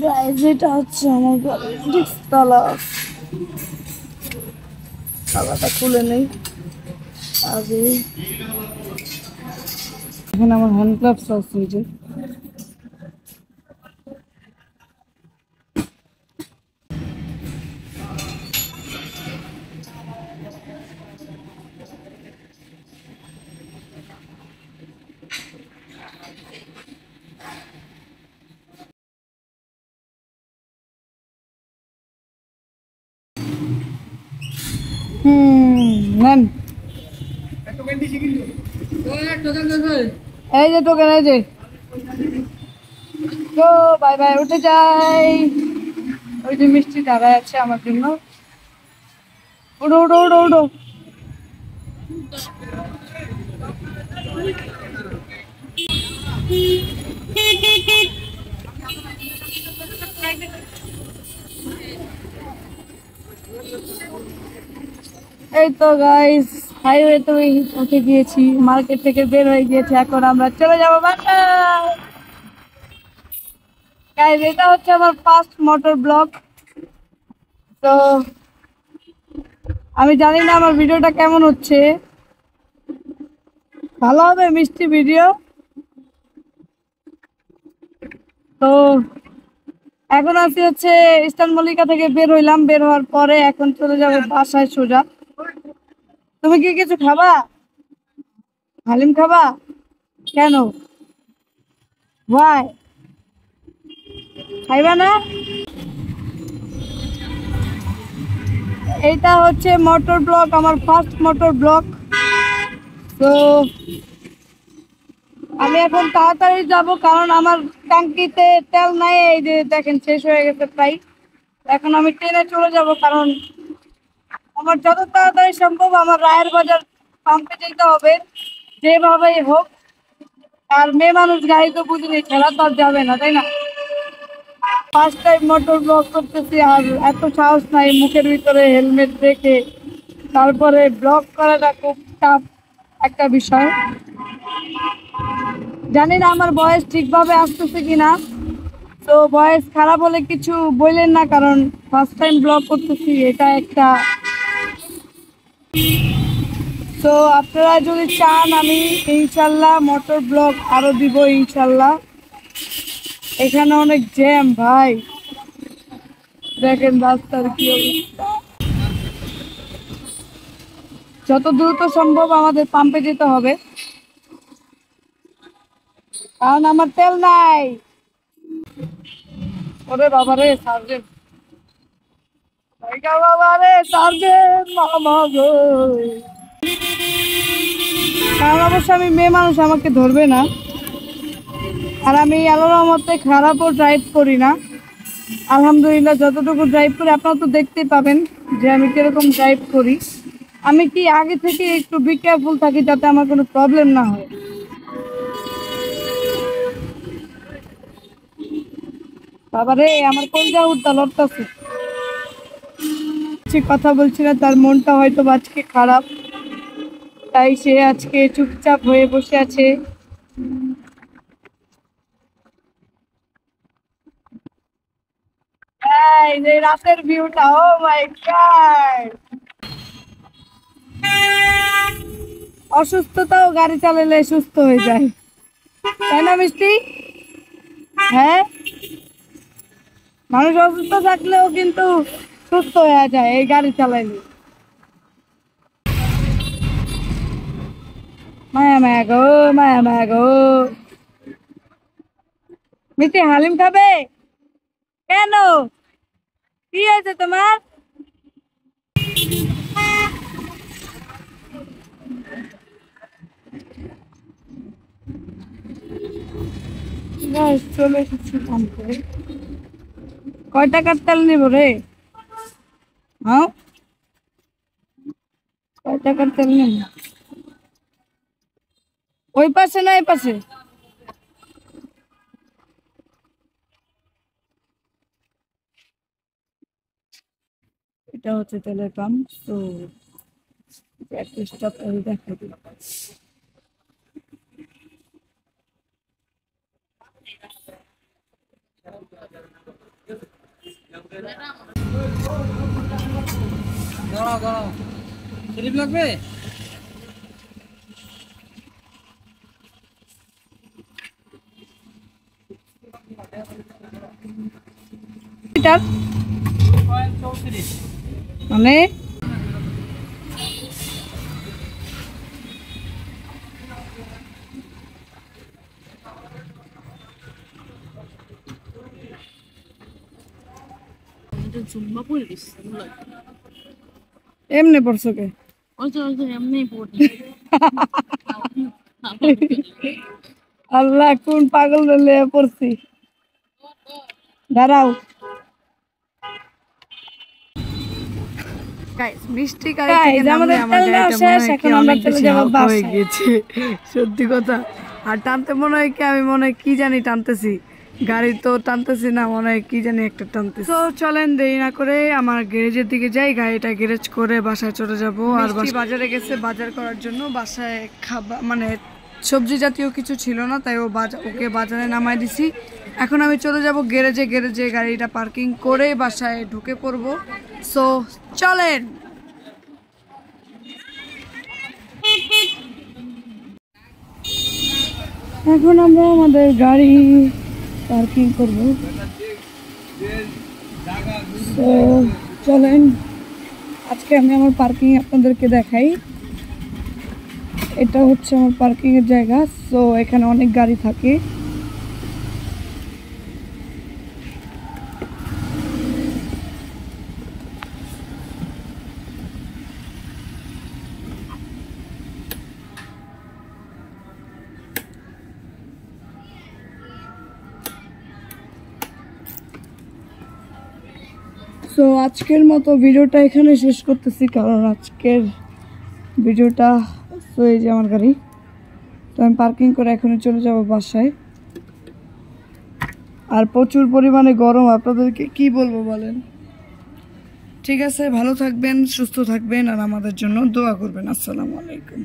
Guys এটা হচ্ছে আমার বাড়ির তালা। তালাটা খুলে নেই আগে। এখানে আমার হ্যান্ড গ্লাভস আছে যে। নেন এই যে টোকেন, এই যে তো বাই বাই, উঠে যাই। ওই যে মিষ্টি দাঁড়ায় আছে আমার জন্য। উঠো উঠো উঠো উঠো। এই তো গাইস হাইওয়ে তো উঠে গিয়েছি, মার্কেট থেকে বের হয়ে গিয়েছি, এখন আমরা চলে যাবো বাসায়। গাইস এটা হচ্ছে আমার ফার্স্ট মোটর ব্লগ। তো আমি জানি না আমার ভিডিওটা কেমন হচ্ছে, ভালো হবে মিষ্টি ভিডিও। তো এখন আছি হচ্ছে ইস্টার্ন মল্লিকা থেকে বের হইলাম, বের হওয়ার পরে এখন চলে যাবে বাসায় সোজা। তুমি কি কিছু খাবা? হালিম খাবা? কেন? ভাই খাইবা না? এইটা হচ্ছে মোটর ব্লগ, আমার ফার্স্ট মোটর ব্লগ। তো আমি এখন তাড়াতাড়ি যাব, কারণ আমার ট্যাঙ্কিতে তেল নাই, এই যে দেখেন শেষ হয়ে গেছে প্রায়। এখন আমি ট্রেনে চলে যাব, কারণ আমার যত তাড়াতাড়ি সম্ভব আমার রায়ের বাজার পাম্পে যেতে হবে যেভাবেই হোক। আর মেয়ে মানুষ গাড়ি তো বুঝিনি, খেলা তো আর যাবে না, তাই না? ফার্স্ট টাইম মোটর ব্লগ করতেছি, আর এত সাহস নাই মুখের ভিতরে হেলমেট রেখে তারপরে ব্লগ করাটা খুব টাফ একটা বিষয়। জানি না আমার ভয়েস ঠিকভাবে আসতেছে কিনা। তো ভয়েস খারাপ হলে কিছু বললেন না, কারণ ফার্স্ট টাইম ব্লগ করতেছি, এটা একটা। তো আপনারা যদি চান আমি ইনশাল্লাহ মোটর ব্লগ আরো দিব ইনশাল্লাহ। এখানে অনেক জ্যাম ভাই, দেখেন রাস্তার কি অবস্থা। যত দ্রুত সম্ভব আমাদের পাম্পে যেতে হবে, কারণ আমার তেল নাই। ওরে বাবা রে সার্জেন্ট, বাবা রে সার্জেন্ট মামা গো। কারণ অবশ্য আমি মেয়ে মানুষ, আমাকে ধরবে না। আর আমি আল্লাহর রহমতে খারাপও ড্রাইভ করি না, আলহামদুলিল্লাহ। যতটুকু ড্রাইভ করি আপনারা তো দেখতেই পাবেন যে আমি কিরকম ড্রাইভ করি। আমি কি আগে থেকে একটু বি কেয়ারফুল থাকি যাতে আমার কোনো প্রবলেম না হয়। বাবারে আমার কলজা উঠতা লড়তাছে, সে কথা বলছি না, তার মনটা হয়তো আজকে খারাপ, তাই সে আজকে চুপচাপ হয়ে বসে আছে। এই যে রাতের ভিউটা, ও মাই গড। অসুস্থতাও গাড়ি চালালে সুস্থ হয়ে যায়, তাই না মিষ্টি? হ্যাঁ, মানুষ অসুস্থ থাকলেও কিন্তু সুস্থ হয়ে যায় এই গাড়ি চালাইলে। মায়া মায়া গো, মায়া মায়া গো। মিষ্টি হালিম খাবে? কেন, কি হয়েছে তোমার? চলে এসেছি পাম্পে। কয় টাকার তেল নিব রে? হ্যাঁ, কয় টাকার তেল নিব? ওই পাশে না এই পাশে? এটা হচ্ছে তেলের পাম্প। তো একটা স্টপ দেখা দিই। দাঁড়াও দাঁড়াও, স্লিপ লাগবে? এটার 34 মানে এমনি পড়ছো কে? আল্লাহ, কোন পাগল রে পড়ছি। দাঁড়াও মিষ্টি গাড়ি থেকে নামলে আমার গাড়িটা মনে হয় কি অনেক বেশি হালকা হয়ে গিয়েছে, সত্যি কথা। আর টানতে মনে হয় কি, আমি মনে হয় কি জানি টানতেছি, গাড়ি তো টানতেছি না, মনে হয় কি জানি একটা টানতেছি। তো চলেন দেরি না করে আমার গ্যারেজের দিকে যাই, গাড়িটা গ্যারেজ করে বাসায় চলে যাব। আর বাজারে গেছে বাজার করার জন্য, বাসায় খাবার মানে সবজি জাতীয় কিছু ছিল না, তাই ওকে বাজারে নামাই দিছি। এখন আমি চলে যাব গ্যারেজে, গ্যারেজে গাড়িটা পার্কিং করে বাসায় ঢুকে পড়ব। সো চলেন। এখন আমরা আমাদের গাড়ি পার্কিং করব। তো চলেন, আজকে আমি আমার পার্কিং আপনাদেরকে দেখাই। এটা হচ্ছে আমার পার্কিং এর জায়গা। সো এখানে অনেক গাড়ি থাকে। তো আজকের মতো ভিডিওটা এখানে শেষ করতেছি, কারণ আজকের ভিডিওটা তো এই যে আমার গাড়ি, তো আমি পার্কিং করে এখনই চলে যাব বাসায়। আর প্রচুর পরিমাণে গরম, আপনাদেরকে কি বলবো বলেন। ঠিক আছে, ভালো থাকবেন, সুস্থ থাকবেন, আর আমাদের জন্য দোয়া করবেন। আসসালামু আলাইকুম।